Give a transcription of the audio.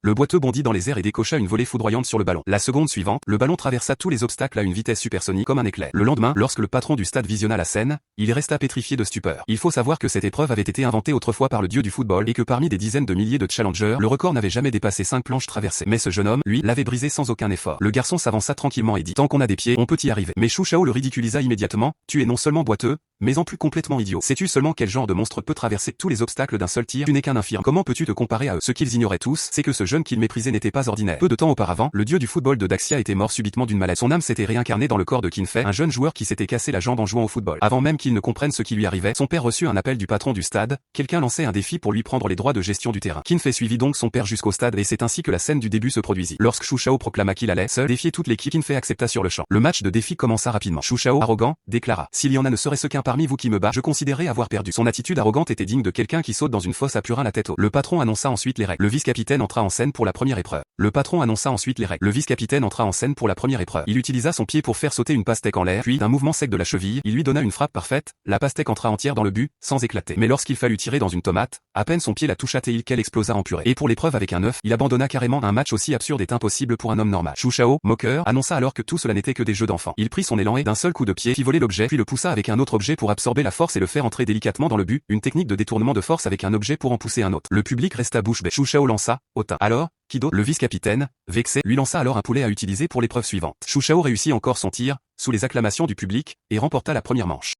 Le boiteux bondit dans les airs et décocha une volée foudroyante sur le ballon. La seconde suivante, le ballon traversa tous les obstacles à une vitesse supersonique comme un éclair. Le lendemain, lorsque le patron du stade visionna la scène, il resta pétrifié de stupeur. Il faut savoir que cette épreuve avait été inventée autrefois par le dieu du football et que parmi des dizaines de milliers de challengers, le record n'avait jamais dépassé 5 planches traversées. Mais ce jeune homme, lui, l'avait brisé sans aucun effort. Le garçon s'avança tranquillement et dit: tant qu'on a des pieds, on peut y arriver. Mais Xu Shao le ridiculisa immédiatement: tu es non seulement boiteux, mais en plus complètement idiot. Sais-tu seulement quel genre de monstre peut traverser tous les obstacles d'un seul tir? Tu n'es qu'un infirme. Comment peux-tu te comparer à eux? Ce qu'ils ignoraient tous, c'est que ce jeune qu'ils méprisaient n'était pas ordinaire. Peu de temps auparavant, le dieu du football de Daxia était mort subitement d'une maladie. Son âme s'était réincarnée dans le corps de Qin Fei, un jeune joueur qui s'était cassé la jambe en jouant au football. Avant même qu'il ne comprenne ce qui lui arrivait, son père reçut un appel du patron du stade. Quelqu'un lançait un défi pour lui prendre les droits de gestion du terrain. Qin Fei suivit donc son père jusqu'au stade et c'est ainsi que la scène du début se produisit. Lorsque Xu Shao proclama qu'il allait seul défier toute l'équipe, Qin Fei accepta sur le champ. Le match de défi commença rapidement. Xu Shao, arrogant, déclara: s'il y en a ne serait-ce qu'un parmi vous qui me bat, je considérais avoir perdu. Son attitude arrogante était digne de quelqu'un qui saute dans une fosse à purin la tête haute. Le patron annonça ensuite les règles. Le vice-capitaine entra en scène pour la première épreuve. Le patron annonça ensuite les règles. Le vice-capitaine entra en scène pour la première épreuve. Il utilisa son pied pour faire sauter une pastèque en l'air, puis, d'un mouvement sec de la cheville, il lui donna une frappe parfaite. La pastèque entra entière dans le but, sans éclater. Mais lorsqu'il fallut tirer dans une tomate, à peine son pied la toucha et qu'elle explosa en purée. Et pour l'épreuve avec un œuf, il abandonna carrément. Un match aussi absurde est impossible pour un homme normal. Xu Shao, moqueur, annonça alors que tout cela n'était que des jeux d'enfants. Il prit son élan et d'un seul coup de pied fit voler l'objet, puis le poussa avec un autre objet pour absorber la force et le faire entrer délicatement dans le but, une technique de détournement de force avec un objet pour en pousser un autre. Le public resta bouche bée. Xu Shao lança, hautain. Alors, qui d'autre? Le vice-capitaine, vexé, lui lança alors un poulet à utiliser pour l'épreuve suivante. Xu Shao réussit encore son tir, sous les acclamations du public, et remporta la première manche.